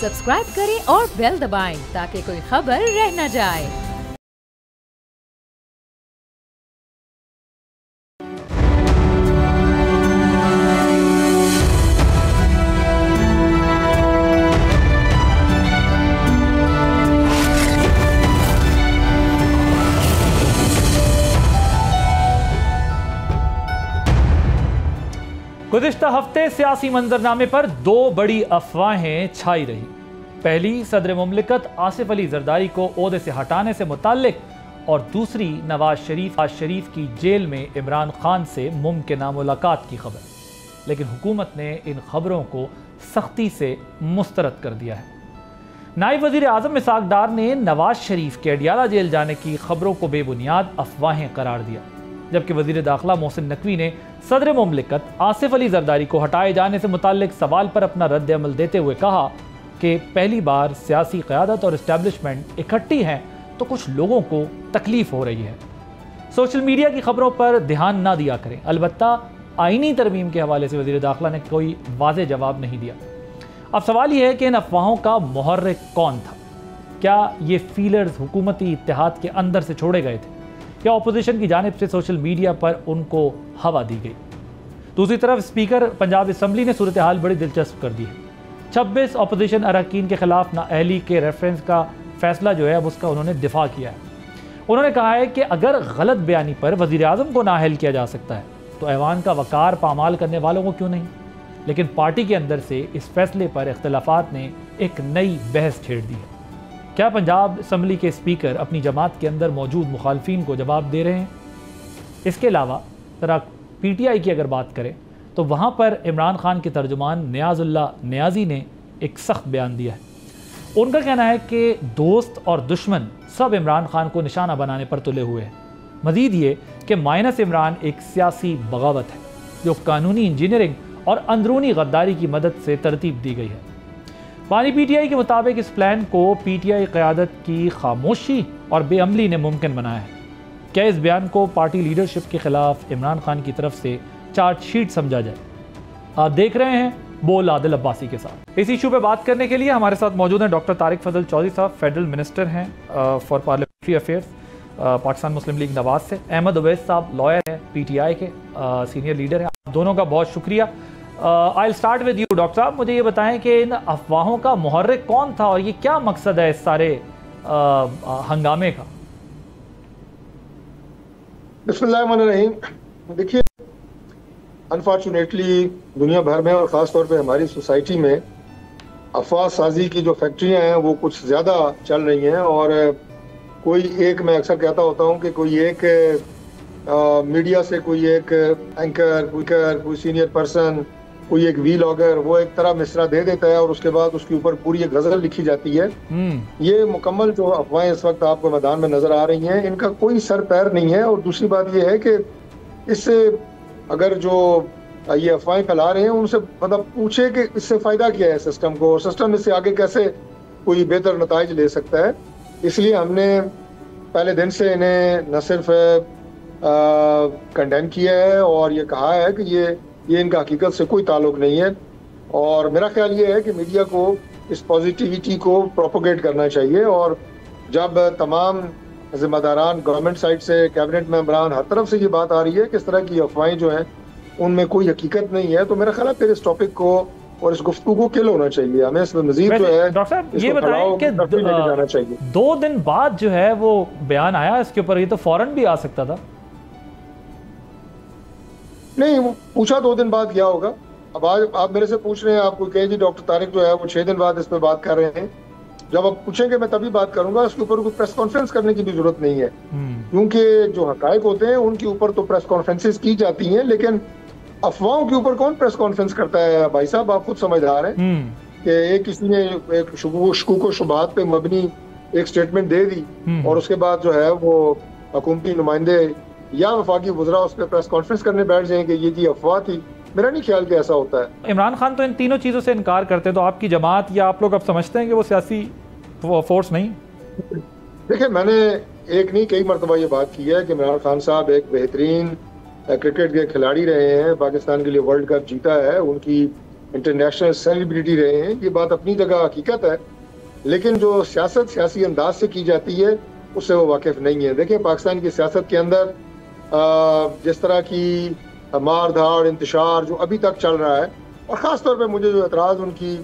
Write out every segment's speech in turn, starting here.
Subscribe करें और bell दबाएं ताकि कोई खबर रह न जाए। गुज़िश्ता हफ्ते सियासी मंजरनामे पर दो बड़ी अफवाहें छाई रही। पहली सदर मुमलिकत आसिफ अली जरदारी को ओहदे से हटाने से मुताल्लिक और दूसरी नवाज शरीफ की जेल में इमरान खान से मुमकिना मुलाकात की खबर। लेकिन हुकूमत ने इन खबरों को सख्ती से मुस्तरद कर दिया है। नायब वज़ीर आज़म इसहाक़ डार ने नवाज शरीफ के अडियाला जेल जाने की खबरों को बेबुनियाद अफवाहें करार दिया, जबकि वज़ीर दाखिला मोहसिन नकवी ने सदर मुमलिकत आसिफ अली जरदारी को हटाए जाने से मुताल्लिक सवाल पर अपना रद्द अमल देते हुए कहा कि पहली बार सियासी क़यादत और इस्टेब्लिशमेंट इकट्ठी हैं तो कुछ लोगों को तकलीफ हो रही है। सोशल मीडिया की खबरों पर ध्यान ना दिया करें। अलबत्ता आईनी तरमीम के हवाले से वज़ीर दाखिला ने कोई वाज़ेह जवाब नहीं दिया। अब सवाल यह है कि इन अफवाहों का मुहर्रिक कौन था? क्या ये फीलर्स हुकूमती इत्तेहाद के अंदर से छोड़े गए थे या अपोजिशन की जानिब से सोशल मीडिया पर उनको हवा दी गई? दूसरी तरफ स्पीकर पंजाब असम्बली ने सूरत हाल बड़ी दिलचस्प कर दी है। 26 अपोजिशन अरकान के खिलाफ नाअहली के रेफरेंस का फैसला जो है अब उसका उन्होंने दिफा किया है। उन्होंने कहा है कि अगर गलत बयानी पर वज़ीर आज़म को नाअहल किया जा सकता है तो ऐवान का वकार पामाल करने वालों को क्यों नहीं? लेकिन पार्टी के अंदर से इस फैसले पर इख्तलाफात ने एक नई बहस छेड़ दी है। क्या पंजाब असम्बली के स्पीकर अपनी जमात के अंदर मौजूद मुखालफिन को जवाब दे रहे हैं? इसके अलावा ज़रा PTI की अगर बात करें तो वहाँ पर इमरान खान के तर्जुमान नियाज़ुल्लाह नियाज़ी ने एक सख्त बयान दिया है। उनका कहना है कि दोस्त और दुश्मन सब इमरान खान को निशाना बनाने पर तुले हुए हैं। मज़ीद ये कि माइनस इमरान एक सियासी बगावत है जो कानूनी इंजीनियरिंग और अंदरूनी गद्दारी की मदद से तरतीब दी गई है। पानी PTI के मुताबिक इस प्लान को PTI क़यादत की खामोशी और बेअमली ने मुमकिन बनाया है। क्या इस बयान को पार्टी लीडरशिप के खिलाफ इमरान खान की तरफ से चार्जशीट समझा जाए? आप देख रहे हैं बोल आदिल अब्बासी के साथ। इस इशू पे बात करने के लिए हमारे साथ मौजूद हैं डॉक्टर तारिक फजल चौधरी साहब, फेडरल मिनिस्टर हैं for parliamentary affairs Pakistan Muslim league Nawaz से। अहमद उवैस साहब लॉयर हैं, PTI के सीनियर लीडर हैं। आप दोनों का बहुत शुक्रिया। I will start with you doctor साहब, मुझे ये बताएं कि इन अफवाहों का मुहर्रिक कौन था और ये क्या मकसद है इस सारे हंगामे का? बिस्मिल्लाहिर्रहमानिर्रहीम। देखिए, अनफॉर्चुनेटली दुनिया भर में और ख़ास तौर पे हमारी सोसाइटी में अफवाह साजी की जो फैक्ट्रियां हैं वो कुछ ज़्यादा चल रही हैं। और कोई एक, मैं अक्सर कहता होता हूँ कि कोई एक मीडिया से कोई एक एंकर, कोई सीनियर पर्सन, कोई एक व्लॉगर वो एक तरह मिसरा दे देता है और उसके बाद उसके ऊपर पूरी एक गजल लिखी जाती है। ये मुकम्मल जो अफवाहें इस वक्त आपको मैदान में नजर आ रही हैं, इनका कोई सर पैर नहीं है। और दूसरी बात ये है कि इससे अगर जो ये अफवाहें फैला रहे हैं उनसे मतलब पूछे कि इससे फायदा क्या है सिस्टम को, और सिस्टम इससे आगे कैसे कोई बेहतर नताइज ले सकता है। इसलिए हमने पहले दिन से इन्हें न सिर्फ कंडेम किया है और ये कहा है कि ये इनका हकीकत से कोई ताल्लुक नहीं है। और मेरा ख्याल ये है कि मीडिया को इस पॉजिटिविटी को प्रोपोगेट करना चाहिए। और जब तमाम जिम्मेदारान गवर्नमेंट साइड से, कैबिनेट मेंबरान, हर तरफ से ये बात आ रही है कि इस तरह की अफवाहें जो हैं उनमें कोई हकीकत नहीं है, तो मेरा ख्याल है फिर इस टॉपिक को और इस गुफ्तगू को किल होना चाहिए। हमें इसमें मजीद जो है डॉक्टर साहब ये बताएं कि जाना चाहिए। 2 दिन बाद जो है वो बयान आया इसके ऊपर, ये तो फौरन भी आ सकता था। नहीं, वो पूछा 2 दिन बाद क्या होगा। अब आज आप मेरे से पूछ रहे हैं, आपको कहे जी डॉक्टर तारिक जो है वो 6 दिन बाद इस पर बात कर रहे हैं। जब आप पूछेंगे मैं तभी बात करूंगा, इसके ऊपर कोई प्रेस कॉन्फ्रेंस करने की भी जरूरत नहीं है, क्योंकि जो हकायक होते हैं उनके ऊपर तो प्रेस कॉन्फ्रेंसेस की जाती हैं। लेकिन अफवाहों के ऊपर कौन प्रेस कॉन्फ्रेंस करता है? भाई साहब आप खुद समझदार हैं कि एक किसी ने एक शुकूक व शुबहात पे मबनी एक स्टेटमेंट दे दी और उसके बाद जो है वो हुकूमती नुमाइंदे या वफाकी वज़रा उस पर प्रेस कॉन्फ्रेंस करने बैठ जाएं कि ये जी अफवाह थी। मेरा नहीं ख्याल कि ऐसा होता है। इमरान खान तो इन तीनों चीज़ों से इनकार करते हैं, तो आपकी जमात या आप लोग अब समझते हैं कि वो सियासी फोर्स नहीं? देखिए, मैंने एक नहीं कई मरतबा ये बात की है कि इमरान खान साहब एक बेहतरीन क्रिकेट के खिलाड़ी रहे हैं, पाकिस्तान के लिए वर्ल्ड कप जीता है, उनकी इंटरनेशनल सेलिब्रिटी रहे हैं, ये बात अपनी जगह हकीकत है, लेकिन जो सियासत सियासी अंदाज से की जाती है उससे वो वाकिफ नहीं है। देखिए, पाकिस्तान की सियासत के अंदर जिस तरह की मार धाड़ इंतशार जो अभी तक चल रहा है, और ख़ास तौर पे मुझे जो एतराज़ उनकी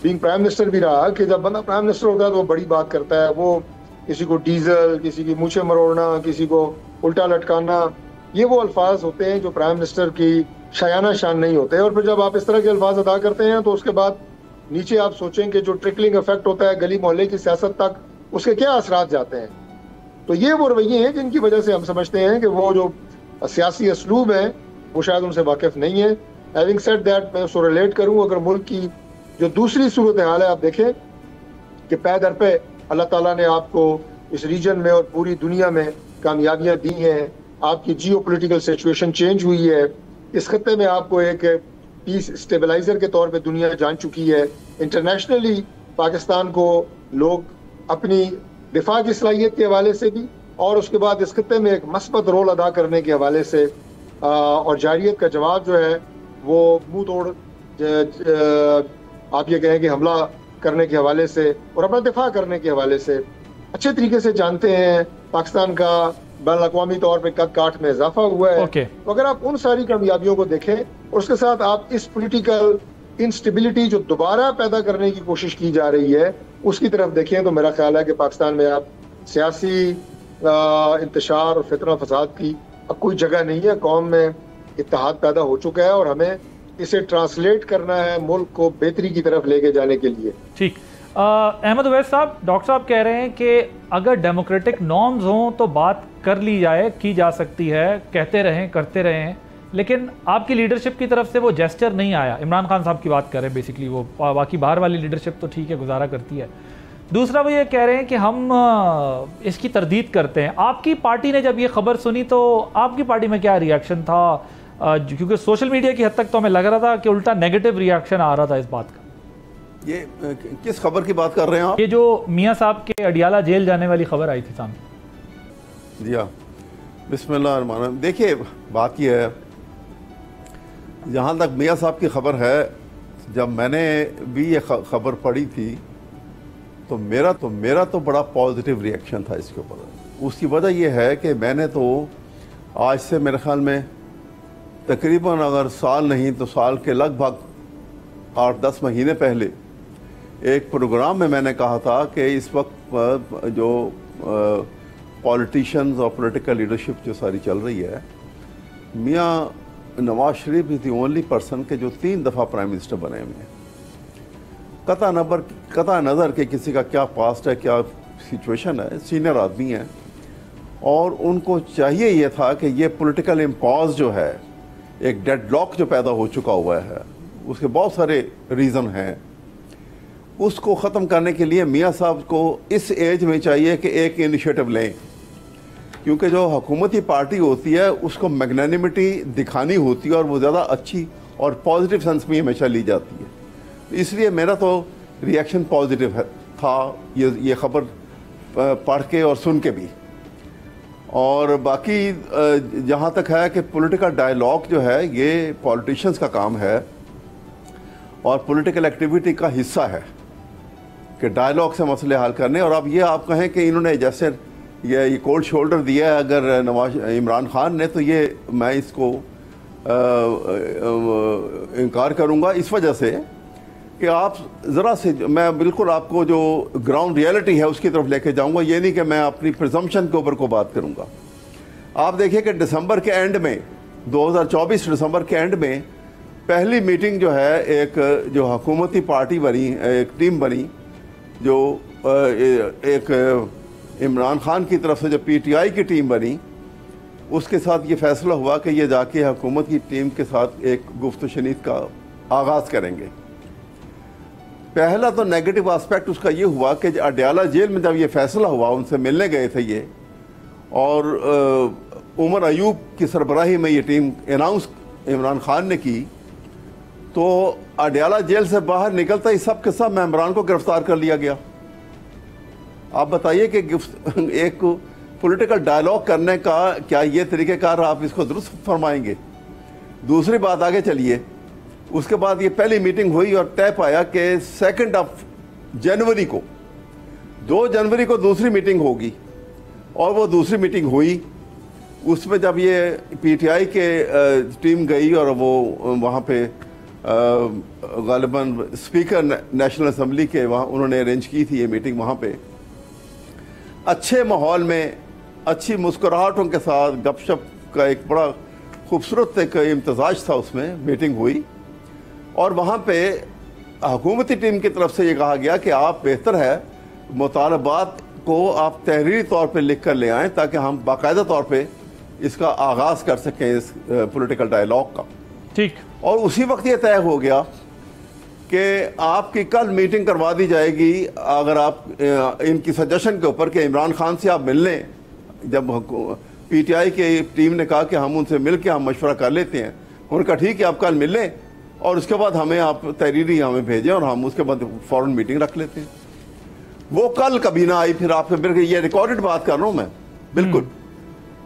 बीइंग प्राइम मिनिस्टर भी रहा कि जब बंदा प्राइम मिनिस्टर होता है तो वो बड़ी बात करता है, वो किसी को डीजल, किसी की मूछें मरोड़ना, किसी को उल्टा लटकाना, ये वो अल्फाज होते हैं जो प्राइम मिनिस्टर की शायाना शान नहीं होते। और फिर जब आप इस तरह के अल्फाज अदा करते हैं तो उसके बाद नीचे आप सोचें कि जो ट्रिकलिंग इफेक्ट होता है गली मोहल्ले की सियासत तक, उसके क्या असरात जाते हैं। तो ये वो रवैये हैं जिनकी वजह से हम समझते हैं कि वो जो सियासी असलूब है वो शायद उनसे वाकिफ नहीं है। हैविंग सेड दैट, मैं उसको रिलेट करूँ, अगर मुल्क की जो दूसरी सूरत हाल है, आप देखें कि पै दर पे अल्लाह ताला ने आपको इस रीजन में और पूरी दुनिया में कामयाबियां दी हैं, आपकी जियो पोलिटिकल सिचुएशन चेंज हुई है, इस खत्ते में आपको एक पीस स्टेबलाइजर के तौर पे दुनिया जान चुकी है। इंटरनेशनली पाकिस्तान को लोग अपनी दिफा की सलाहियत के हवाले से भी, और उसके बाद इस खत्ते में एक मस्बत रोल अदा करने के हवाले से और जारियत का जवाब जो है वो मुंह तोड़ आप ये कहें कि हमला करने के हवाले से और अपना दिफा करने के हवाले से अच्छे तरीके से जानते हैं। पाकिस्तान का बैन अवी तौर पर कद काठ में इजाफा हुआ है। तो अगर आप उन सारी कामयाबियों को देखें और उसके साथ आप इस पोलिटिकल इंस्टेबिलिटी जो दोबारा पैदा करने की कोशिश की जा रही है उसकी तरफ देखें, तो मेरा ख्याल है कि पाकिस्तान में आप सियासी इंतशार और फितना फसाद की अब कोई जगह नहीं है। कौम में इत्तेहाद पैदा हो चुका है और हमें इसे ट्रांसलेट करना है मुल्क को बेहतरी की तरफ लेके जाने के लिए। ठीक, अहमद उवैस साहब, डॉक्टर साहब कह रहे हैं कि अगर डेमोक्रेटिक नॉर्म्स हों तो बात कर ली जाए, की जा सकती है, कहते रहें, करते रहें, लेकिन आपकी लीडरशिप की तरफ से वो जेस्चर नहीं आया। इमरान खान साहब की बात कर रहे हैं बेसिकली, वो बाकी बाहर वाली लीडरशिप तो ठीक है, गुजारा करती है। दूसरा वो ये कह रहे हैं कि हम इसकी तरदीद करते हैं। आपकी पार्टी ने जब ये खबर सुनी तो आपकी पार्टी में क्या रिएक्शन था? क्योंकि सोशल मीडिया की हद तक तो हमें लग रहा था कि उल्टा नेगेटिव रिएक्शन आ रहा था इस बात का। ये किस खबर की बात कर रहे हैं आप? ये जो मियां साहब के अडियाला जेल जाने वाली खबर आई थी सामने। जी हाँ, बिस्मिल्लाह। देखिए, बात यह है, जहाँ तक मियां साहब की खबर है, जब मैंने भी ये खबर पढ़ी थी तो मेरा तो बड़ा पॉजिटिव रिएक्शन था इसके ऊपर। उसकी वजह यह है कि मैंने तो आज से मेरे ख्याल में तकरीबन अगर साल नहीं तो साल के लगभग 8-10 महीने पहले एक प्रोग्राम में मैंने कहा था कि इस वक्त जो पॉलिटिशियंस और पॉलिटिकल लीडरशिप जो सारी चल रही है, मियां Nawaz Sharif is the only person के जो 3 दफ़ा प्राइम मिनिस्टर बने हुए हैं। कता नज़र के किसी का क्या पास्ट है, क्या सिचुएशन है, सीनियर आदमी हैं और उनको चाहिए ये था कि ये पॉलिटिकल इम्पॉज जो है, एक डेडलॉक जो पैदा हो चुका हुआ है, उसके बहुत सारे रीज़न हैं, उसको ख़त्म करने के लिए मियां साहब को इस एज में चाहिए कि एक इनिशिएटिव लें, क्योंकि जो हुकूमती पार्टी होती है उसको मैग्नानिमिटी दिखानी होती है और वो ज़्यादा अच्छी और पॉजिटिव सेंस में हमेशा ली जाती है। इसलिए मेरा तो रिएक्शन पॉजिटिव था ये खबर पढ़ के और सुन के भी। और बाकी जहाँ तक है कि पॉलिटिकल डायलॉग जो है ये पॉलिटिशियंस का काम है और पॉलिटिकल एक्टिविटी का हिस्सा है कि डायलॉग से मसले हल करने। और अब ये आप कहें कि इन्होंने जैसे ये कोल्ड शोल्डर दिया है अगर इमरान खान ने, तो ये मैं इसको इनकार करूँगा इस वजह से कि आप ज़रा से, मैं बिल्कुल आपको जो ग्राउंड रियलिटी है उसकी तरफ लेके जाऊंगा, ये नहीं कि मैं अपनी प्रिजम्पशन के ऊपर को बात करूंगा। आप देखिए कि दिसंबर के एंड में, 2024 दिसंबर के एंड में पहली मीटिंग जो है, एक जो हुकूमती पार्टी बनी, एक टीम बनी, जो एक इमरान खान की तरफ से जो PTI की टीम बनी, उसके साथ ये फैसला हुआ कि ये जाके हुकूमत की टीम के साथ एक गुफ्त शनीद का आगाज़ करेंगे। पहला तो नेगेटिव एस्पेक्ट उसका ये हुआ कि अडियाला जेल में जब ये फैसला हुआ, उनसे मिलने गए थे ये, और उमर अयूब की सरबराही में ये टीम अनाउंस इमरान खान ने की, तो अडियाला जेल से बाहर निकलता ही सब के सब मेंबरान को गिरफ्तार कर लिया गया। आप बताइए कि एक पॉलिटिकल डायलॉग करने का क्या ये तरीक़ेकार आप इसको दुरुस्त फरमाएंगे? दूसरी बात आगे चलिए उसके बाद ये पहली मीटिंग हुई और तय पाया कि 2 जनवरी को 2 जनवरी को दूसरी मीटिंग होगी। और वो दूसरी मीटिंग हुई, उसमें जब ये पीटीआई के टीम गई और वो वहाँ पे गालिबन स्पीकर नेशनल असम्बली के वहाँ उन्होंने अरेंज की थी ये मीटिंग। वहाँ पे अच्छे माहौल में अच्छी मुस्कुराहटों के साथ गपशप का एक बड़ा खूबसूरत एक इम्तजाज था, उसमें मीटिंग हुई। और वहाँ पे हुकूमती टीम की तरफ से ये कहा गया कि आप बेहतर है मुतालबात को आप तहरीरी तौर पे लिख कर ले आएँ ताकि हम बाकायदा तौर पे इसका आगाज़ कर सकें इस पॉलिटिकल डायलॉग का। ठीक। और उसी वक्त ये तय हो गया कि आपकी कल मीटिंग करवा दी जाएगी अगर आप इनकी सजेशन के ऊपर कि इमरान खान से आप मिल लें। जब पीटीआई की टीम ने कहा कि हम उनसे मिल के हम मशवरा कर लेते हैं, उनका ठीक है आप कल मिल लें और उसके बाद हमें आप तहरीरी हमें भेजें और हम उसके बाद फ़ौरन मीटिंग रख लेते हैं। वो कल कभी ना आई। फिर आपसे बिल्कुल ये रिकॉर्डेड बात कर रहा हूँ मैं, बिल्कुल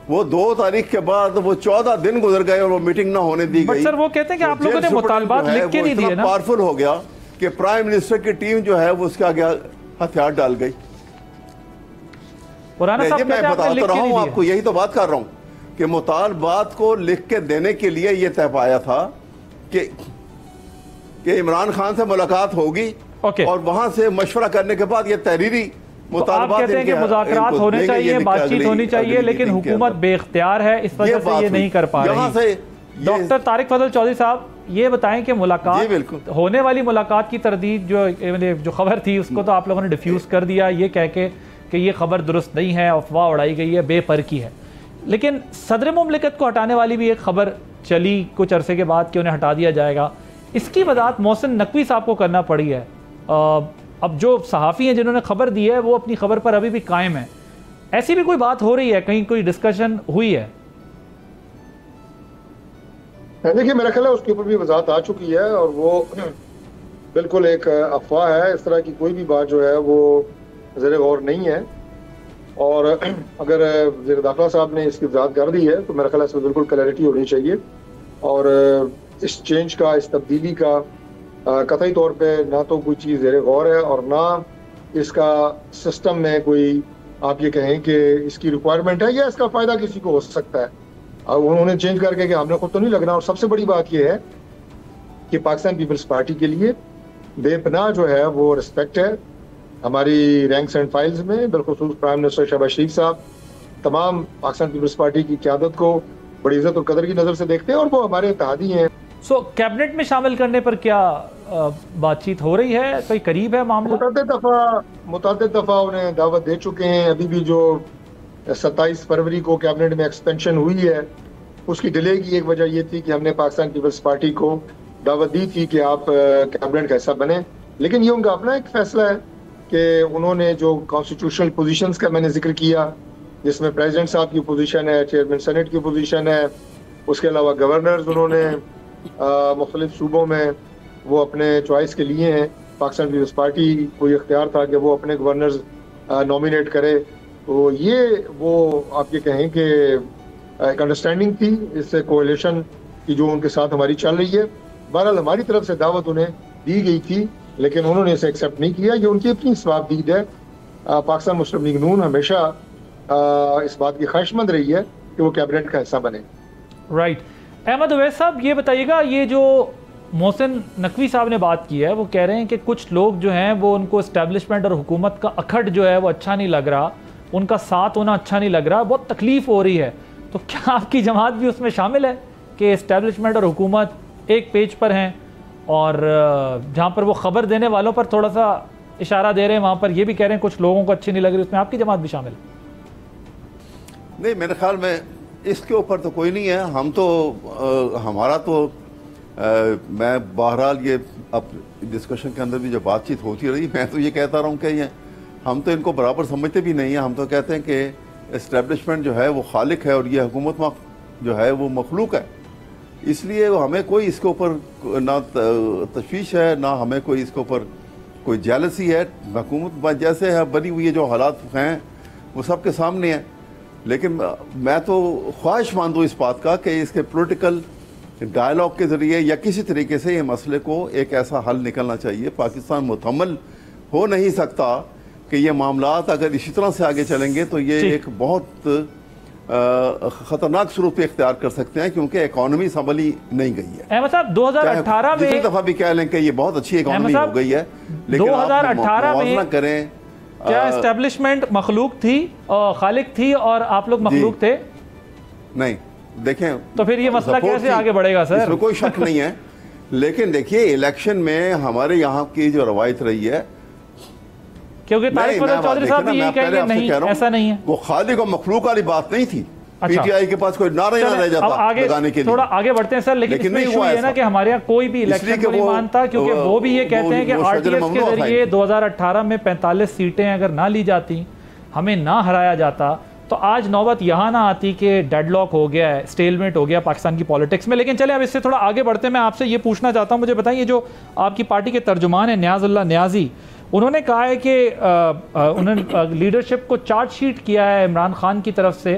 वो 2 तारीख के बाद वो 14 दिन गुजर गए और वो मीटिंग ना होने दी गई। सर वो कहते हैं कि आप लोगों ने मुतालबात लिख के नहीं दिए ना। पावरफुल हो गया कि प्राइम मिनिस्टर की टीम जो है वो उसके आगे हथियार डाल गई। मैं बताता रहा हूँ आपको, यही तो बात कर रहा हूँ कि मुतालबात को लिख के देने के लिए ये तय पाया था कि इमरान खान से मुलाकात होगी और वहां से मशवरा करने के बाद ये तहरीरी तो आप कहते हैं कि मुज़ाकरात होने चाहिए, बातचीत होने चाहिए, लेकिन हुकूमत बेख्तियार है, इस वजह से ये नहीं कर पा रही। डॉक्टर तारिक फजल चौधरी साहब ये बताएं कि मुलाकात होने वाली मुलाकात की तरदीद जो खबर थी उसको तो आप लोगों ने डिफ्यूज़ कर दिया ये कह के कि ये खबर दुरुस्त नहीं है, अफवाह उड़ाई गई है, बेपर की है। लेकिन सदर मुमलिकत को हटाने वाली भी एक खबर चली कुछ अरसे के बाद कि उन्हें हटा दिया जाएगा। इसकी वजाहत मोहसिन नकवी साहब को करना पड़ी है। अब जो सहाफ़ी हैं जिन्होंने खबर दी है वो अपनी खबर पर अभी भी कायम है। ऐसी भी कोई बात हो रही है, कहीं कोई डिस्कशन हुई है? देखिए मेरा ख्याल है उसके ऊपर भी वजाहत आ चुकी है और वो बिल्कुल एक अफवाह है। इस तरह की कोई भी बात जो है वो ज़ेर गौर नहीं है। और अगर वज़ीर दाखिला साहब ने इसकी वजाहत कर दी है तो मेरा ख्याल है इसमें बिल्कुल क्लैरिटी होनी चाहिए। और इस चेंज का, इस तब्दीली का कतई तौर पे ना तो कोई चीज़ ज़ेर गौर है और ना इसका सिस्टम में कोई आप ये कहें कि इसकी रिक्वायरमेंट है या इसका फ़ायदा किसी को हो सकता है। अब उन्होंने चेंज करके कि हमने खुद तो नहीं लगना। और सबसे बड़ी बात यह है कि पाकिस्तान पीपल्स पार्टी के लिए बेपनाह जो है वो रिस्पेक्ट है हमारी रैंक्स एंड फाइल्स में। बिलखुसूस प्राइम मिनिस्टर शहबाज शरीफ साहब तमाम पाकिस्तान पीपल्स पार्टी की क़यादत को बड़ी इज्जत और कदर की नज़र से देखते हैं और वो हमारे इत्तेहादी हैं। कैबिनेट में शामिल करने पर क्या बातचीत हो रही है? कोई करीब है मामला? मुतअद्दिद दफ़ा उन्हें दावत दे चुके हैं। अभी भी जो 27 फरवरी को कैबिनेट में एक्सपेंशन हुई है उसकी डिले की एक वजह ये थी कि हमने पाकिस्तान पीपल्स पार्टी को दावत दी थी कि आप कैबिनेट का हिस्सा बने। लेकिन ये उनका अपना एक फैसला है कि उन्होंने जो कॉन्स्टिट्यूशनल पोजीशंस का मैंने जिक्र किया जिसमें प्रेसिडेंट साहब की पोजीशन है, चेयरमैन सेनेट की पोजीशन है, उसके अलावा गवर्नर्स उन्होंने मुख्तलिफ सूबों में वो अपने चॉइस के लिए हैं। पाकिस्तान पीपल्स पार्टी को ये इख्तियार था कि वो अपने गवर्नर्स नॉमिनेट करे। तो ये वो आप ये कहें कि एक अंडरस्टैंडिंग थी इससे कोalition की जो उनके साथ हमारी चल रही है। बहरहाल हमारी तरफ से दावत उन्हें दी गई थी लेकिन उन्होंने इसे एक्सेप्ट नहीं किया। ये उनकी अपनी स्वाबदीद है। पाकिस्तान मुस्लिम लीग नून हमेशा इस बात की ख्वाहिशमंद रही है कि वो कैबिनेट का हिस्सा बने। राइट। अहमद अवैस साहब ये बताइएगा, ये जो मोहसिन नकवी साहब ने बात की है वो कह रहे हैं कि कुछ लोग जो हैं वो उनको इस्टेब्लिशमेंट और हुकूमत का अखड़ जो है वो अच्छा नहीं लग रहा, उनका साथ होना अच्छा नहीं लग रहा, बहुत तकलीफ हो रही है। तो क्या आपकी जमात भी उसमें शामिल है कि इस्टेब्लिशमेंट और हुकूमत एक पेज पर हैं और जहाँ पर वो ख़बर देने वालों पर थोड़ा सा इशारा दे रहे हैं वहाँ पर ये भी कह रहे हैं कुछ लोगों को अच्छी नहीं लग रही, उसमें आपकी जमात भी शामिल है? नहीं, मेरे ख्याल में इसके ऊपर तो कोई नहीं है। हम तो हमारा तो मैं बहरहाल ये अब डिस्कशन के अंदर भी जो बातचीत होती रही, मैं तो ये कहता रहा हूँ कि ये हम तो इनको बराबर समझते भी नहीं हैं। हम तो कहते हैं कि इस्टेब्लिशमेंट जो है वो खालिक है और ये हुकूमत जो है वो मखलूक है। इसलिए हमें कोई इसके ऊपर ना तशवीश है ना हमें कोई इसके ऊपर कोई जेलसी है। हुकूमत जैसे है बनी हुई है, जो हालात हैं वो सबके सामने हैं। लेकिन मैं तो ख्वाहिशमंद हूँ इस बात का कि इसके पॉलिटिकल डायलॉग के ज़रिए या किसी तरीके से ये मसले को एक ऐसा हल निकलना चाहिए। पाकिस्तान मुकम्मल हो नहीं सकता कि ये मामलात अगर इसी तरह से आगे चलेंगे तो ये एक बहुत खतरनाक स्वरूप इख्तियार कर सकते हैं, क्योंकि इकॉनमी संभली नहीं गई है। अहमद साहब 2018 में जितनी दफा भी कह लें कि ये बहुत अच्छी इकॉनमी हो गई है, लेकिन 2018 में करें क्या एस्टेब्लिशमेंट मखलूक थी और खालिक थी और आप लोग मखलूक थे? नहीं, देखें तो फिर ये मसला कैसे आगे बढ़ेगा सर? इसमें कोई शक नहीं है, लेकिन देखिए इलेक्शन में हमारे यहाँ की जो रवायत रही है, क्योंकि तारिक फजल चौधरी साहब भी यही कहेंगे नहीं ऐसा नहीं है, वो खालिक और मखलूक वाली बात नहीं थी। पीटीआई के पास कोई नारा ही ना रह जाता आगे लगाने के लिए। थोड़ा आगे बढ़ते हैं सर, लेकिन नहीं हुआ है ना कि हमारे यहाँ कोई भी इलेक्शन को नहीं मानता, क्योंकि वो भी ये कहते हैं कि आरटीएस के जरिए 2018 में 45 सीटें अगर ना ली जाती, हमें ना हराया जाता, तो आज नौबत यहाँ ना आती कि डेडलॉक हो गया है, स्टेलमेट हो गया पाकिस्तान की पॉलिटिक्स में। लेकिन चले अब इससे थोड़ा आगे बढ़ते हैं। मैं आपसे ये पूछना चाहता हूँ, मुझे बताइए जो आपकी पार्टी के तर्जुमान है न्याजुल्लाह न्याजी, उन्होंने कहा है कि उन्होंने लीडरशिप को चार्जशीट किया है इमरान खान की तरफ से।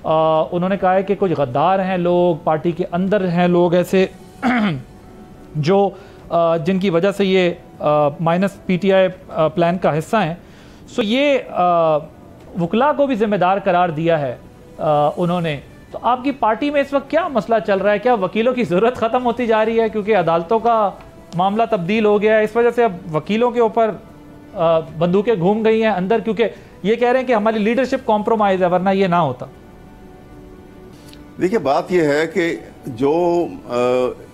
उन्होंने कहा है कि कुछ गद्दार हैं लोग, पार्टी के अंदर हैं लोग ऐसे जो जिनकी वजह से ये माइनस पीटीआई प्लान का हिस्सा हैं। सो ये वकला को भी जिम्मेदार करार दिया है उन्होंने। तो आपकी पार्टी में इस वक्त क्या मसला चल रहा है? क्या वकीलों की ज़रूरत ख़त्म होती जा रही है क्योंकि अदालतों का मामला तब्दील हो गया है, इस वजह से अब वकीलों के ऊपर बंदूकें घूम गई हैं अंदर, क्योंकि ये कह रहे हैं कि हमारी लीडरशिप कॉम्प्रोमाइज़ है, वरना ये ना होता? देखिए बात यह है कि जो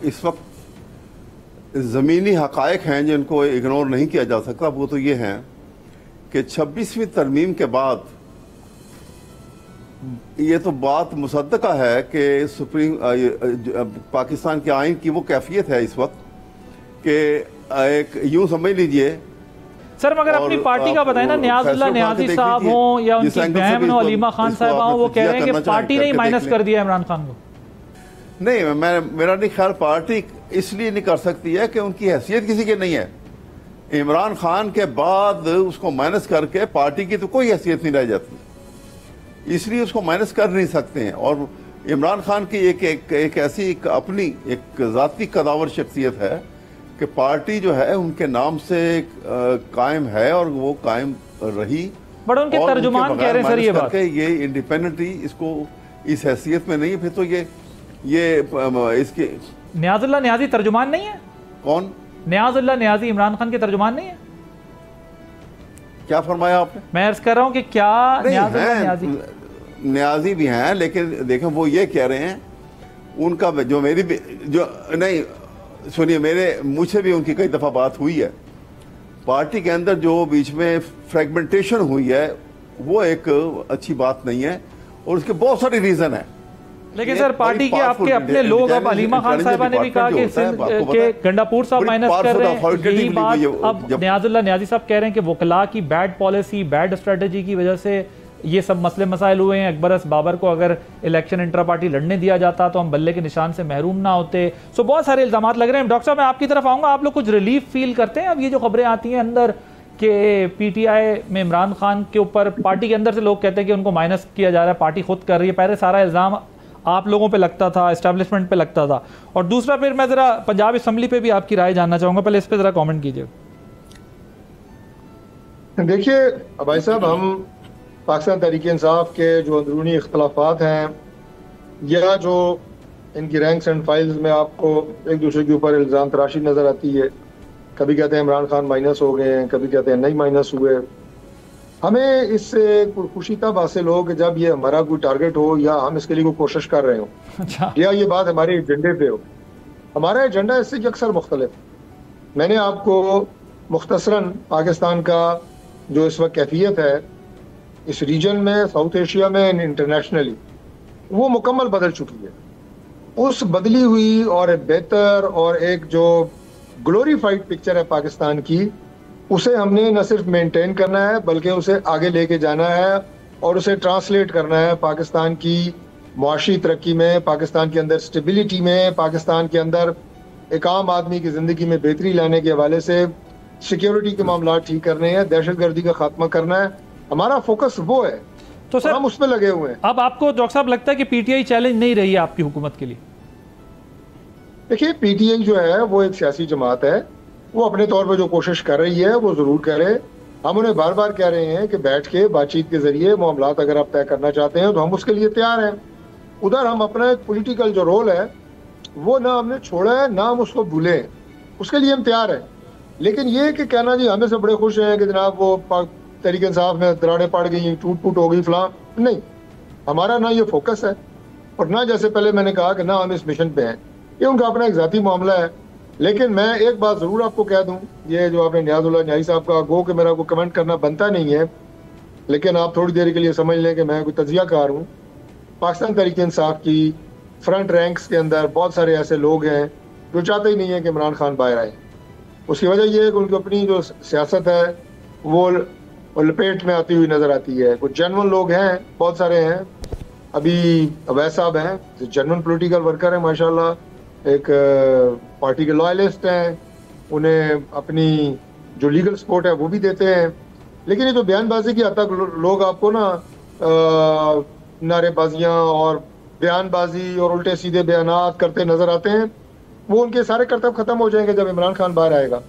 इस वक्त ज़मीनी हक़ाइक़ हैं जिनको इग्नोर नहीं किया जा सकता, वो तो ये हैं कि 26वीं तरमीम के बाद ये तो बात मुसद्दका है कि सुप्रीम पाकिस्तान के आइन की वो कैफियत है इस वक्त कि एक यूँ समझ लीजिए सर, मगर अपनी पार्टी का बताएं ना, न्याजुल्लाह न्याजी साहब हों या उनकी बहन हो अलीमा खान साहब हों, वो कह रहे हैं कि पार्टी ने माइनस कर दिया इमरान खान को। नहीं, मेरा नहीं ख्याल पार्टी इसलिए नहीं कर सकती है कि उनकी हैसियत किसी की नहीं है। इमरान खान के बाद उसको माइनस करके पार्टी की तो कोई हैसियत नहीं रह जाती, इसलिए उसको माइनस कर नहीं सकते हैं। और इमरान खान की एक ऐसी अपनी एक ज़ाती कदावर शख्सियत है कि पार्टी जो है उनके नाम से कायम है और वो कायम रही। बट उनके तर्जुमान कह रहे हैं सर ये बात, ये इंडिपेंडेंटली इसको इस हैसियत में नहीं है, फिर तो ये इसके न्याजुल्लाह न्याजी तर्जुमान नहीं है। कौन? न्याजुल्लाह न्याजी इमरान खान के तर्जुमान नहीं है। क्या फरमाया आपने? मैं अर्ज कर रहा हूँ कि क्या न्याजी भी हैं, लेकिन देखें वो ये कह रहे हैं उनका जो मेरी जो नहीं सुनिए, मेरे मुझसे भी उनकी कई दफ़ा बात हुई है। पार्टी के अंदर जो बीच में फ्रेगमेंटेशन हुई है वो एक अच्छी बात नहीं है और उसके बहुत सारे रीज़न है। लेकिन सर पार्टी के आपके अपने लोग, अब अलीमा खान साहबा ने भी कहा कि गंडापुर साहब माइनस कर रहे हैं, यही बात अब न्याजुल्लाह न्याजी साहब कह रहे हैं कि वकला की बैड पॉलिसी, बैड स्ट्रेटजी की वजह से ये सब मसले मसाइल हुए हैं। अकबर बाबर को अगर इलेक्शन इंट्रा पार्टी लड़ने दिया जाता तो हम बल्ले के निशान से महरूम ना होते। सो बहुत सारे इल्जामात लग रहे हैं। डॉक्टर साहब मैं आपकी तरफ आऊँगा, आप लोग कुछ रिलीफ फील करते हैं अब ये जो खबरें आती हैं अंदर कि पीटीआई में इमरान खान के ऊपर पार्टी के अंदर से लोग कहते हैं कि उनको माइनस किया जा रहा है, पार्टी खुद कर रही है? पहले सारा इल्ज़ाम आप लोगों पे लगता था, एस्टेब्लिशमेंट पे लगता था, और दूसरा फिर मैं ज़रा पंजाब असम्बली पे भी आपकी राय जानना चाहूँगा, पहले इस पे ज़रा कमेंट कीजिए। देखिए भाई साहब, हम पाकिस्तान तहरीक-ए-इंसाफ के जो अंदरूनी इख्तलाफात हैं या जो इनकी रैंक्स एंड फाइल्स में आपको एक दूसरे के ऊपर इल्ज़ाम तराशी नज़र आती है, कभी कहते हैं इमरान खान माइनस हो गए हैं, कभी कहते हैं नहीं माइनस हुए। हमें इससे खुशी तब हासिल हो कि जब ये हमारा कोई टारगेट हो या हम इसके लिए कोई कोशिश कर रहे हो। अच्छा। या ये बात हमारे एजेंडे पे हो। हमारा एजेंडा इससे अक्सर मुख्तलिफ। मैंने आपको मुख्तसरन पाकिस्तान का जो इस वक्त कैफियत है इस रीजन में, साउथ एशिया में, इंटरनेशनली, वो मुकम्मल बदल चुकी है। उस बदली हुई और बेहतर और एक जो ग्लोरीफाइड पिक्चर है पाकिस्तान की, उसे हमने न सिर्फ मेंटेन करना है बल्कि उसे आगे लेके जाना है और उसे ट्रांसलेट करना है पाकिस्तान की मुआशी तरक्की में, पाकिस्तान के अंदर स्टेबिलिटी में, पाकिस्तान के अंदर एक आम आदमी की ज़िंदगी में बेहतरी लाने के हवाले से सिक्योरिटी के मामला ठीक करने हैं, दहशतगर्दी का खात्मा करना है। हमारा फोकस वो है, तो सर हम उसमें लगे हुए हैं। अब आपको डॉक्टर साहब लगता है कि पीटीआई चैलेंज नहीं रही है आपकी हुकूमत के लिए? देखिए, पीटीआई जो है वो एक सियासी जमात है, वो अपने तौर पर जो कोशिश कर रही है वो जरूर करे। हम उन्हें बार बार कह रहे हैं कि बैठ के बातचीत के जरिए मामलात अगर आप तय करना चाहते हैं तो हम उसके लिए तैयार हैं। उधर हम अपना एक पॉलिटिकल जो रोल है वो ना हमने छोड़ा है, ना हम उसको भूले, उसके लिए हम तैयार हैं। लेकिन ये कि कहना जी हमें से बड़े खुश हैं कि जनाब वो तहरीक इंसाफ में दरारें पड़ गई, टूट फूट हो गई, फलां, नहीं, हमारा ना ये फोकस है और ना, जैसे पहले मैंने कहा कि ना हम इस मिशन पे हैं। ये उनका अपना एक जाती मामला है। लेकिन मैं एक बात जरूर आपको कह दूं, ये जो आपने नियाजुल्लाह न्याई साहब का गो कि मेरा कोई कमेंट करना बनता नहीं है, लेकिन आप थोड़ी देर के लिए समझ लें कि मैं कोई तजियाकार हूँ। पाकिस्तान तहरीक इंसाफ की फ्रंट रैंक्स के अंदर बहुत सारे ऐसे लोग हैं जो चाहते ही नहीं है कि इमरान खान बाहर आए। उसकी वजह यह है कि उनकी अपनी जो सियासत है वो लपेट में आती हुई नजर आती है। कुछ जेन्युइन लोग हैं, बहुत सारे हैं। अभी अवैस साहब हैं, जेन्युइन पॉलिटिकल वर्कर हैं माशाल्लाह, एक पार्टी के लॉयलिस्ट हैं, उन्हें अपनी जो लीगल सपोर्ट है वो भी देते हैं। लेकिन ये जो बयानबाजी की हद तक लोग आपको ना नारेबाजियां और बयानबाजी और उल्टे सीधे बयानात करते नजर आते हैं, वो उनके सारे कर्तव्य खत्म हो जाएंगे जब इमरान खान बाहर आएगा।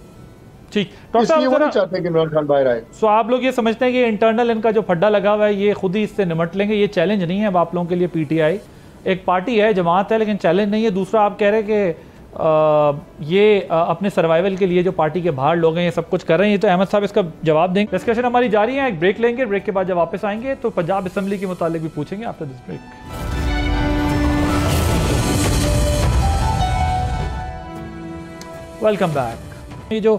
ठीक, डॉक्टर इसलिए वो साहब नहीं चाहते कि इमरान खान बाहर आए। सो आप लोग ये समझते हैं कि इंटरनल इनका जो फड्डा लगा हुआ है ये खुद ही इससे निमट लेंगे, ये चैलेंज नहीं है अब आप लोगों के लिए? पीटीआई एक पार्टी है, जमात है, लेकिन चैलेंज नहीं है। दूसरा, आप कह रहे हैं कि ये अपने सर्वाइवल के लिए जो पार्टी के बाहर लोग हैं ये सब कुछ कर रहे हैं। ये तो अहमद साहब इसका जवाब देंगे। डिस्कशन हमारी जारी है, एक ब्रेक लेंगे, ब्रेक के बाद जब वापस आएंगे तो पंजाब असेंबली के मुतालिक भी पूछेंगे after this break. Welcome back. ये जो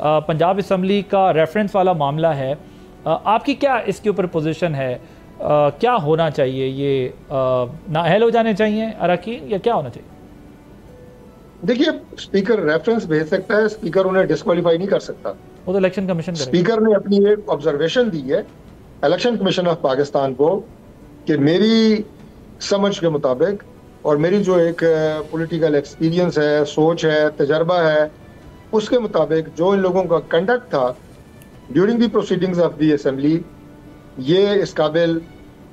पंजाब असेंबली का रेफरेंस वाला मामला है, आपकी क्या इसके ऊपर पोजीशन है? क्या होना चाहिए? ये नाअहल हो जाने चाहिए अरकान या क्या होना चाहिए? देखिए, स्पीकर रेफरेंस भेज सकता है, स्पीकर उन्हें डिस्क्वालीफाई नहीं कर सकता। वो तो इलेक्शन कमीशन स्पीकर ने अपनी एक ऑब्जर्वेशन दी है इलेक्शन कमीशन ऑफ पाकिस्तान को कि मेरी समझ के मुताबिक और मेरी जो एक पॉलिटिकल एक्सपीरियंस है, सोच है, तजर्बा है, उसके मुताबिक जो इन लोगों का कंडक्ट था during the proceedings of the assembly, ये इस काबिल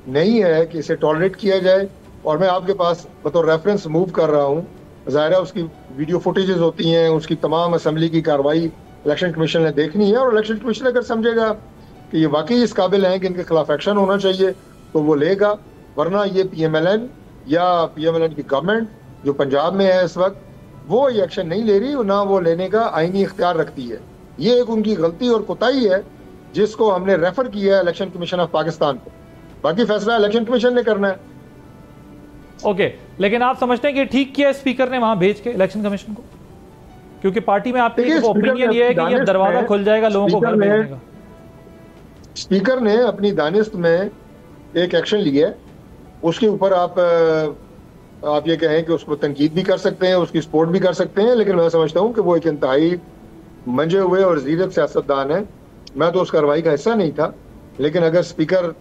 नहीं है कि इसे टॉलरेट किया जाए। और मैं आपके पास बतौर रेफरेंस मूव कर रहा हूँ, ज़ाहिर है उसकी वीडियो फुटेजेस होती हैं, उसकी तमाम असेंबली की कार्रवाई इलेक्शन कमीशन ने देखनी है, और इलेक्शन कमीशन अगर समझेगा कि ये वाकई इस काबिल हैं कि इनके खिलाफ एक्शन होना चाहिए तो वो लेगा, वरना ये PMLN या PMLN की गवर्नमेंट जो पंजाब में है इस वक्त, वो ये एक्शन नहीं ले रही और ना वो लेने का आईनी इख्तियार रखती है। ये एक उनकी गलती और कोताही है जिसको हमने रेफर किया है इलेक्शन कमीशन ऑफ पाकिस्तान को। बाकी फैसला इलेक्शन कमीशन ने करना है। ओके, लेकिन आप समझते हैं कि ठीक किया स्पीकर ने वहां भेज के इलेक्शन कमीशन को? क्योंकि पार्टी में आपकी ओपिनियन ये है कि ये दरवाजा खुल जाएगा लोगों को घर भेजने का। स्पीकर ने अपनी दानिस्त में एक एक्शन लिया है, उसके ऊपर आप ये कहें कि उसको तनकीद भी कर सकते हैं, उसकी सपोर्ट भी कर सकते हैं, लेकिन मैं समझता हूँ कि वो एक इंतहाई मंजे हुए और ज़ीरत सियासतदान है। मैं तो उस कार्रवाई का हिस्सा नहीं था, लेकिन अगर स्पीकर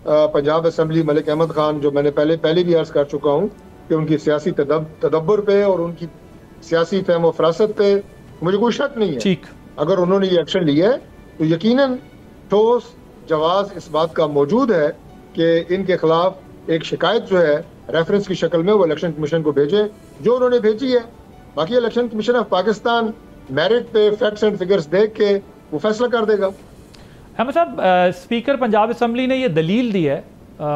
पंजाब असेंबली मलिक अहमद खान, जो मैंने पहले भी अर्ज कर चुका हूँ कि उनकी सियासी तदब्बर पे और उनकी सियासी फहम व फरासत पे मुझे कोई शक नहीं है, ठीक, अगर उन्होंने ये एक्शन लिया है तो यकीनन ठोस जवाब इस बात का मौजूद है कि इनके खिलाफ एक शिकायत जो है रेफरेंस की शक्ल में वो इलेक्शन कमीशन को भेजे, जो उन्होंने भेजी है। बाकी election commission of Pakistan merit पे फैक्ट्स एंड फिगर्स देख के वो फैसला कर देगा। अहमद साहब, स्पीकर पंजाब असेंबली ने ये दलील दी है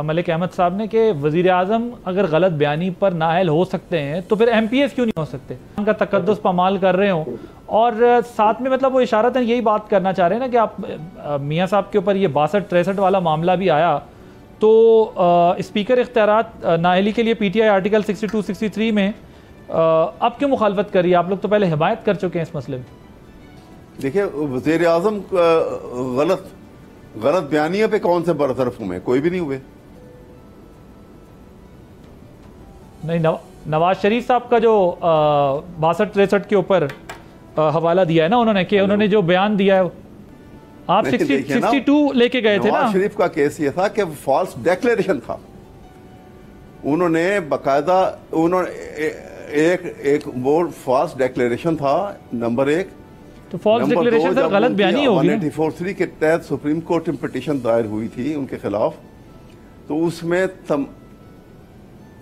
मलिक अहमद साहब ने कि वज़ीर आज़म अगर गलत बयानी पर नाअहल हो सकते हैं तो फिर MPs क्यों नहीं हो सकते? उनका तकद्दुस पामाल कर रहे हो, और साथ में मतलब वो इशारतन यही बात करना चाह रहे हैं ना कि आप मियाँ साहब के ऊपर ये 62-63 वाला मामला भी आया तो स्पीकर इख्तियारात नाअहली के लिए PTI आर्टिकल 62-63 में अब क्यों मुखालफत करी? आप लोग तो पहले हिमायत कर चुके हैं इस मसले में। देखिए, वज़ीर आज़म गलत बयानियों पे कौन से बरतरफ हुए? कोई भी नहीं हुए। नहीं, नवाज शरीफ साहब का जो 62-63 के ऊपर हवाला दिया है ना उन्होंने, कि उन्होंने जो बयान दिया है, आप 62 लेके गए थे ना। नवाज शरीफ का केस ये था कि फॉल्स डिक्लेरेशन था। उन्होंने बाकायदा एक वो फॉल्स डिक्लेरेशन था, नंबर 1। तो फॉल्स डिक्लेरेशन सर गलत बयानी होगी। 184(3) के तहत सुप्रीम कोर्ट में पिटीशन दायर हुई थी उनके खिलाफ, तो उसमें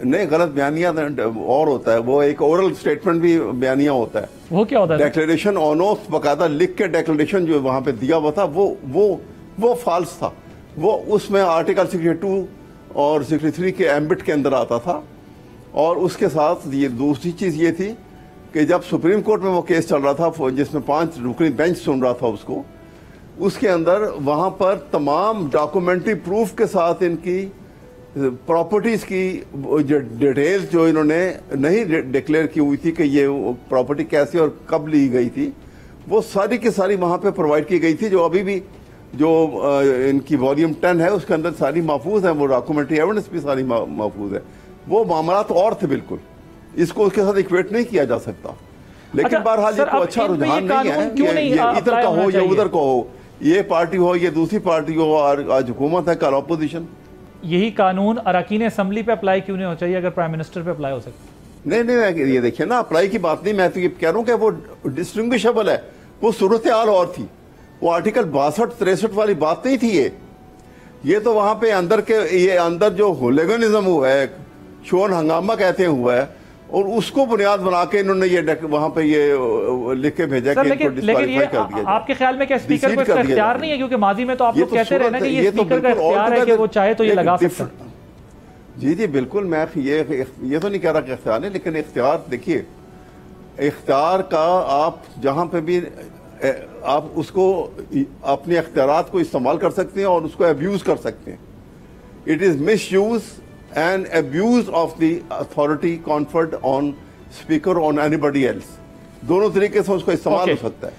नहीं, गलत बयानिया और होता है, वो एक ओरल स्टेटमेंट भी बयानिया होता है। वो क्या होता है? डेक्लेरेशन ऑन ऑफ बाकायदा लिख के डेक्लेरेशन जो वहां पे दिया हुआ था वो फॉल्स था। वो उसमें आर्टिकल 62 और 63 के एम्बिट के अंदर आता था। और उसके साथ ये दूसरी चीज ये थी कि जब सुप्रीम कोर्ट में वो केस चल रहा था जिसमें 5 रुकनी बेंच सुन रहा था उसको, उसके अंदर वहां पर तमाम डॉक्यूमेंट्री प्रूफ के साथ इनकी प्रॉपर्टीज की जो डिटेल्स जो इन्होंने नहीं डिक्लेयर की हुई थी कि ये प्रॉपर्टी कैसे और कब ली गई थी, वो सारी की सारी वहां पे प्रोवाइड की गई थी, जो अभी भी जो इनकी वॉल्यूम 10 है उसके अंदर सारी महफूज है, वो डॉक्यूमेंट्री एविडेंस भी सारी महफूज है। वो मामलात और थे बिल्कुल, इसको उसके साथ इक्वेट नहीं किया जा सकता। लेकिन बहरहाल ये कोई अच्छा रुझान नहीं है कि ये इधर का हो या उधर का हो, ये पार्टी हो ये दूसरी पार्टी हो, और आज हुकूमत है कल अपोजिशन। यही कानून अरकान असेंबली पे अप्लाई क्यों नहीं हो चाहिए अगर प्राइम मिनिस्टर पे अप्लाई हो सकता? नहीं, ये देखिए ना, अप्लाई की बात नहीं, मैं तो ये कह रहा हूँ कि वो डिस्टिंग्विशेबल है। वो सूरत हाल और थी, वो आर्टिकल 62-63 वाली बात नहीं थी। ये तो वहां पे अंदर के ये अंदर जो होलिगनिज्म हुआ है, शोर हंगामा कहते हुआ है, और उसको बुनियाद बना के इन्होंने ये वहां पे ये लिख के भेजा कि इनको डिस्क्वालीफाई कर दिया। आपके ख्याल में क्या स्पीकर को इसका इख्तियार नहीं है? क्योंकि माजी में तो आप लोग कहते रहे ना कि ये स्पीकर का इख्तियार है कि वो चाहे तो ये लगा सकता है। जी बिल्कुल, मैं ये तो नहीं कह रहा कि इख्तियार नहीं, लेकिन इख्तियार देखिए, इख्तियार का आप जहां पे भी आप उसको अपने इख्तियारात को इस्तेमाल कर सकते हैं और उसको अब्यूज कर सकते हैं। It is miss use and abuse of the authority conferred on speaker on anybody else, दोनों तरीके से उसको इस्तेमाल हो सकता है।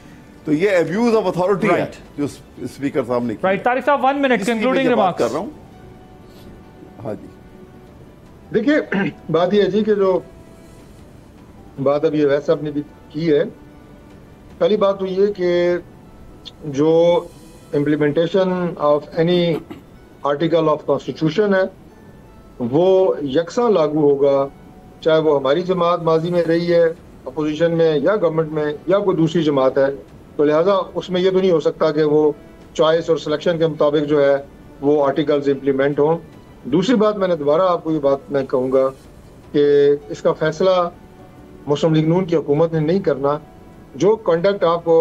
तो ये abuse of authority है जो स्पीकर साहब ने किया। राइट, तारिक साहब 1 मिनट कंक्लूडिंग रिमार्क्स कर रहा हूं। हाँ जी, देखिए बात यह है जी कि जो बात अभी वैसे साहब ने भी की है, पहली बात तो ये कि जो implementation of any article of constitution है वो यकसा लागू होगा, चाहे वो हमारी जमात माजी में रही है अपोजिशन में या गवर्नमेंट में या कोई दूसरी जमात है। तो लिहाजा उसमें ये तो नहीं हो सकता कि वो चॉइस और सिलेक्शन के मुताबिक जो है वो आर्टिकल्स इम्प्लीमेंट हों। दूसरी बात, मैंने दोबारा आपको ये बात मैं कहूँगा कि इसका फैसला मुस्लिम लीग नून की हुकूमत ने नहीं करना। जो कंडक्ट आपको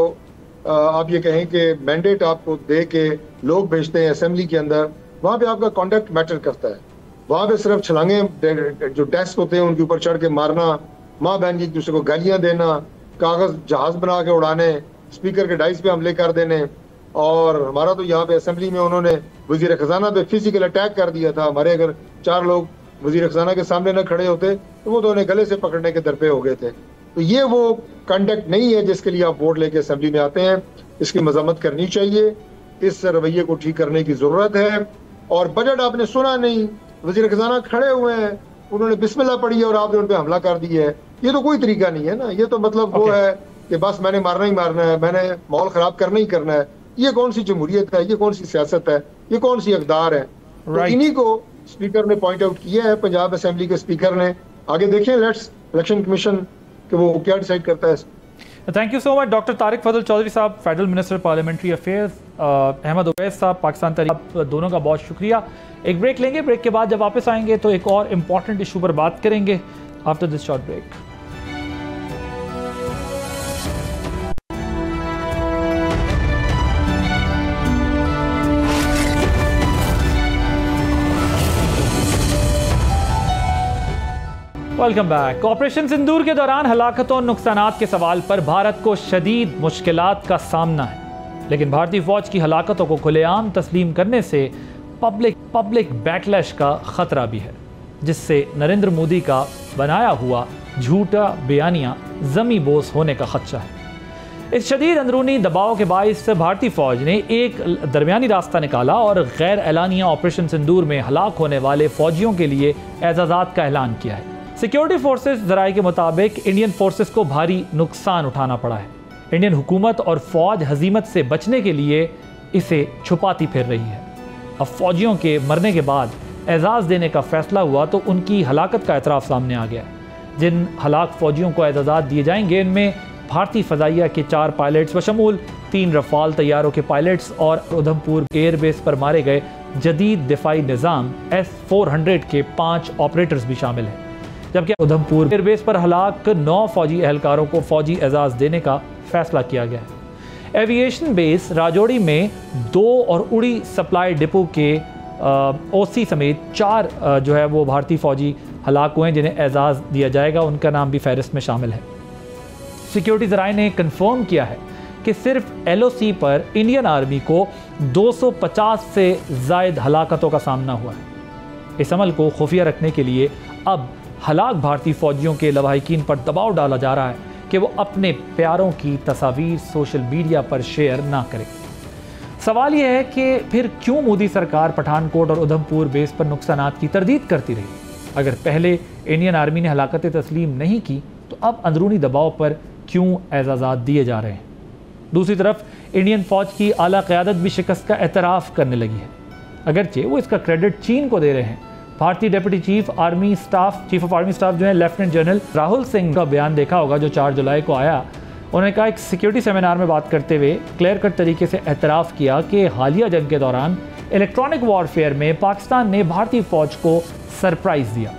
आप ये कहें कि मैंडेट आपको दे के लोग भेजते हैं असेंबली के अंदर, वहाँ पे आपका कंडक्ट मैटर करता है। वहां पे सिर्फ छलांगे जो डेस्क होते हैं उनके ऊपर चढ़ के मारना, माँ बहन की एक दूसरे को गालियां देना, कागज जहाज बना के उड़ाने, स्पीकर के डाइस पे हमले कर देने। और हमारा तो यहाँ पे असेंबली में उन्होंने वजीर खजाना पे फिजिकल अटैक कर दिया था। हमारे अगर 4 लोग वजीर खजाना के सामने न खड़े होते तो वो तो उन्हें गले से पकड़ने के दरपे हो गए थे। तो ये वो कंडक्ट नहीं है जिसके लिए आप वोट लेके असेंबली में आते हैं। इसकी मजम्मत करनी चाहिए, इस रवैये को ठीक करने की जरूरत है। और बजट आपने सुना नहीं, वजीर खजाना खड़े हुए हैं, उन्होंने बिस्मिल्लाह पढ़ी है और आपने उन पे हमला कर दिया है। ये तो कोई तरीका नहीं है ना। ये तो मतलब वो है कि बस मैंने मारना ही मारना है, मैंने माहौल खराब करना ही करना है। ये कौन सी जमहूरियत है? ये कौन सी सियासत है? ये कौन सी इक़्तिदार है? तो इन्हीं को स्पीकर ने पॉइंट आउट किया है, पंजाब असेंबली के स्पीकर ने। आगे देखें लेट्स इलेक्शन कमीशन कि वो क्या डिसाइड करता है। Thank you so much doctor Tariq Fazal Chaudhry साहब, federal minister parliamentary affairs, Ahmed Uwais साहब, पाकिस्तान तहरीक, आप दोनों का बहुत शुक्रिया। एक ब्रेक लेंगे, ब्रेक के बाद जब वापस आएंगे तो एक और इम्पॉर्टेंट इशू पर बात करेंगे after this short break. Welcome back. Operation Sindoor के दौरान हलाकतों और नुकसानात के सवाल पर भारत को शदीद मुश्किलात का सामना है, लेकिन भारतीय फौज की हलाकतों को खुलेआम तस्लीम करने से पब्लिक बैकलैश का खतरा भी है, जिससे नरेंद्र मोदी का बनाया हुआ झूठा बयानिया जमी बोस होने का खदशा है। इस शदीद अंदरूनी दबाव के बायस भारतीय फौज ने एक दरमियानी रास्ता निकाला और गैर एलानिया ऑपरेशन सिंदूर में हलाक होने वाले फौजियों के लिए एजाज़ात का ऐलान किया है। सिक्योरिटी फोर्सेस ज़राए के मुताबिक इंडियन फोर्सेस को भारी नुकसान उठाना पड़ा है। इंडियन हुकूमत और फौज हजीमत से बचने के लिए इसे छुपाती फिर रही है। अब फौजियों के मरने के बाद एजाज़ देने का फैसला हुआ तो उनकी हलाकत का एतराफ़ सामने आ गया। जिन हलाक फौजियों को एजाज़ात दिए जाएंगे इनमें भारतीय फ़ज़ाइया के 4 पायलट्स बशमूल 3 रफ़ाल तैयारों के पायलट्स और उधमपुर एयरबेस पर मारे गए जदीद दिफाई निज़ाम S-400 के 5 ऑपरेटर्स भी शामिल हैं, जबकि उधमपुर एयरबेस पर हलाक 9 फौजी एहलकारों को फौजी एजाज़ देने का फैसला किया गया है। एविएशन बेस राजौरी में 2 और उड़ी सप्लाई डिपो के OC समेत 4 जो है वो भारतीय फौजी हलाक हुए हैं जिन्हें एजाज़ दिया जाएगा, उनका नाम भी फहरिस्त में शामिल है। सिक्योरिटी ज़राए ने कन्फर्म किया है कि सिर्फ LOC पर इंडियन आर्मी को 250 से ज़ायद हलाकतों का सामना हुआ है। इस अमल को खुफिया रखने के लिए अब हलाक भारतीय फौजियों के लवाहिकीन पर दबाव डाला जा रहा है कि वो अपने प्यारों की तस्वीर सोशल मीडिया पर शेयर ना करें। सवाल यह है कि फिर क्यों मोदी सरकार पठानकोट और उधमपुर बेस पर नुकसानात की तरदीद करती रही? अगर पहले इंडियन आर्मी ने हलाकतें तस्लीम नहीं की तो अब अंदरूनी दबाव पर क्यों एजाज़ात दिए जा रहे हैं? दूसरी तरफ इंडियन फ़ौज की आला क़यादत भी शिकस्त का एतराफ़ करने लगी है, अगरचे वो इसका क्रेडिट चीन को दे रहे हैं। भारतीय deputy chief of army staff जो है लेफ्टिनेंट जनरल राहुल सिंह का बयान देखा होगा जो 4 जुलाई को आया। उन्होंने कहा, एक सिक्योरिटी सेमिनार में बात करते हुए क्लियर कट तरीके से एतराफ़ किया कि हालिया जंग के दौरान इलेक्ट्रॉनिक वॉरफेयर में पाकिस्तान ने भारतीय फ़ौज को सरप्राइज़ दिया,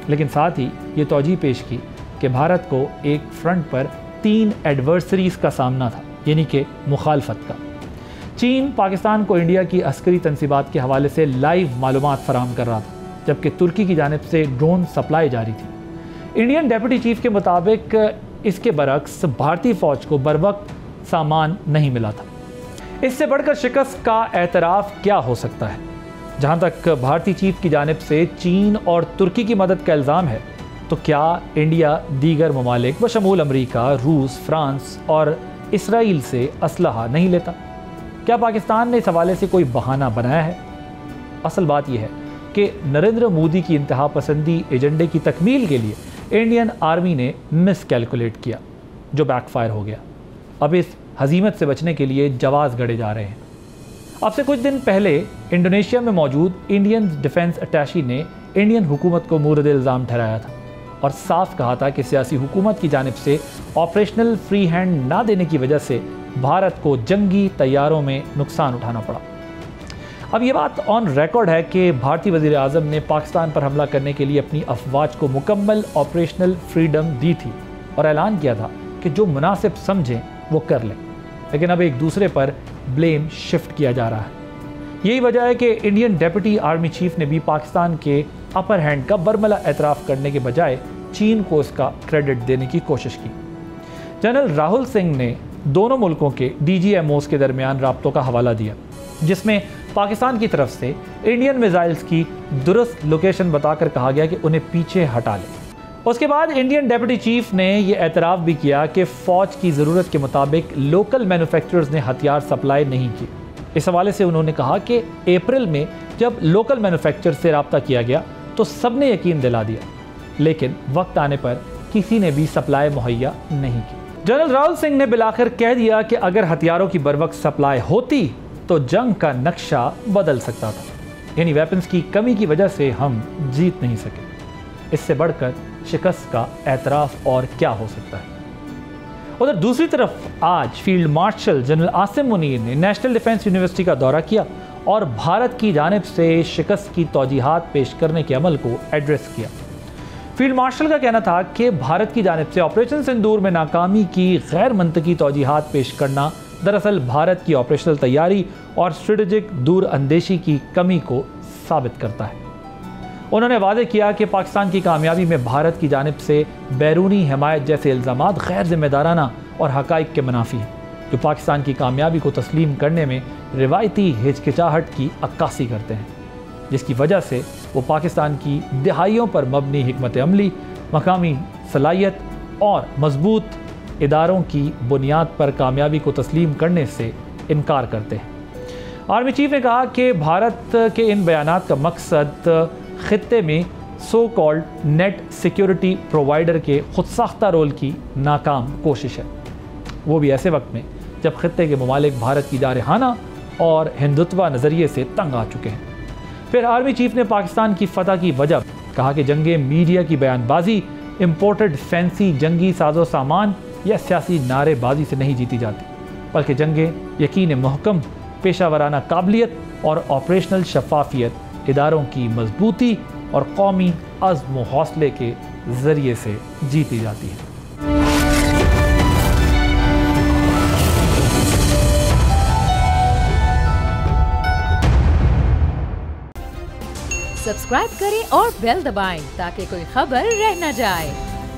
लेकिन साथ ही ये तौजीह पेश की कि भारत को एक फ्रंट पर 3 एडवर्सरीज़ का सामना था, यानी कि मुखालफत का। चीन पाकिस्तान को इंडिया की अस्करी तनसीबात के हवाले से लाइव मालूमात फराहम कर रहा था, जबकि तुर्की की जानिब से ड्रोन सप्लाई जारी थी। इंडियन डेप्यूटी चीफ के मुताबिक इसके बरक्स भारतीय फ़ौज को बरवक्त सामान नहीं मिला था। इससे बढ़कर शिकस्त का एतराफ़ क्या हो सकता है? जहाँ तक भारतीय चीफ की जानिब से चीन और तुर्की की मदद का इल्ज़ाम है, तो क्या इंडिया दीगर ममालिक बशमूल अमरीका, रूस, फ्रांस और इसराइल से असलहा नहीं लेता? क्या पाकिस्तान ने इस हवाले से कोई बहाना बनाया है? असल बात यह है कि नरेंद्र मोदी की इंतहा पसंदी एजेंडे की तकमील के लिए इंडियन आर्मी ने मिस कैलकुलेट किया, जो बैकफायर हो गया। अब इस हजीमत से बचने के लिए जवाब गढ़े जा रहे हैं। अब से कुछ दिन पहले इंडोनेशिया में मौजूद इंडियन डिफेंस अटैशी ने इंडियन हुकूमत को मुर्द इल्ज़ाम ठहराया था और साफ कहा था कि सियासी हुकूमत की जानिब से ऑपरेशनल फ्री हैंड ना देने की वजह से भारत को जंगी तैयारों में नुकसान उठाना पड़ा। अब ये बात ऑन रिकॉर्ड है कि भारतीय वज़ीर आज़म ने पाकिस्तान पर हमला करने के लिए अपनी अफवाज को मुकम्मल ऑपरेशनल फ्रीडम दी थी और ऐलान किया था कि जो मुनासिब समझें वो कर लें, लेकिन अब एक दूसरे पर ब्लेम शिफ्ट किया जा रहा है। यही वजह है कि इंडियन डेप्यूटी आर्मी चीफ ने भी पाकिस्तान के अपर हैंड का बरमला एतराफ़ करने के बजाय चीन को इसका क्रेडिट देने की कोशिश की। जनरल राहुल सिंह ने दोनों मुल्कों के DGMOs के दरमियान राब्तों का हवाला दिया, जिसमें पाकिस्तान की तरफ से इंडियन मिसाइल्स की दुरुस्त लोकेशन बताकर कहा गया कि उन्हें पीछे हटा लें। उसके बाद इंडियन डेप्यूटी चीफ ने यह एतराफ़ भी किया कि फ़ौज की ज़रूरत के मुताबिक लोकल मैन्युफैक्चरर्स ने हथियार सप्लाई नहीं की। इस हवाले से उन्होंने कहा कि अप्रैल में जब लोकल मैन्युफैक्चरर से रब्ता किया गया तो सब ने यकीन दिला दिया, लेकिन वक्त आने पर किसी ने भी सप्लाई मुहैया नहीं की। जनरल राहुल सिंह ने बिलाखिर कह दिया कि अगर हथियारों की बरवक्त सप्लाई होती तो जंग का नक्शा बदल सकता था, यानी वेपन्स की कमी की वजह से हम जीत नहीं सके। इससे बढ़कर शिकस्त का एतराफ़ और क्या हो सकता है? उधर दूसरी तरफ आज field marshal general Asim Munir ने नेशनल डिफेंस यूनिवर्सिटी का दौरा किया और भारत की जानिब से शिकस्त की तौजीहात पेश करने के अमल को एड्रेस किया। फील्ड मार्शल का कहना था कि भारत की जानिब से ऑपरेशन सिंदूर में नाकामी की गैर मंतकी तौजीहात पेश करना दरअसल भारत की ऑपरेशनल तैयारी और स्ट्रेटेजिक दूर अंदेशी की कमी को साबित करता है। उन्होंने वादे किया कि पाकिस्तान की कामयाबी में भारत की जानिब से बैरूनी हिमायत जैसे इल्ज़ामात गैर जिम्मेदाराना और हक़ाइक़ के मुनाफी हैं, जो पाकिस्तान की कामयाबी को तस्लीम करने में रिवायती हिचकिचाहट की अक्कासी करते हैं, जिसकी वजह से वो पाकिस्तान की दिहाइयों पर मबनी हिकमत अमली, मकामी सलाहियत और मजबूत इदारों की बुनियाद पर कामयाबी को तस्लीम करने से इनकार करते हैं। आर्मी चीफ ने कहा कि भारत के इन बयानात का मकसद खित्ते में so called net security provider के खुद साख्ता रोल की नाकाम कोशिश है, वो भी ऐसे वक्त में जब खित्ते के ममालिक भारत की जारहाना और हिंदुत्व नज़रिए से तंग आ चुके हैं। फिर आर्मी चीफ ने पाकिस्तान की फतह की वजह कहा कि जंगे मीडिया की बयानबाजी, इम्पोर्टेड फैंसी जंगी साजो सामान या सियासी नारेबाजी से नहीं जीती जाती, बल्कि जंगे यकीन महकम, पेशा वराना काबिलियत और ऑपरेशनल शफाफियत इदारों की मजबूती और कौमी अज़्म व हौसले के ज़रिए से जीती जाती है। सब्सक्राइब करें और बेल दबाएं ताकि कोई खबर रह न जाए।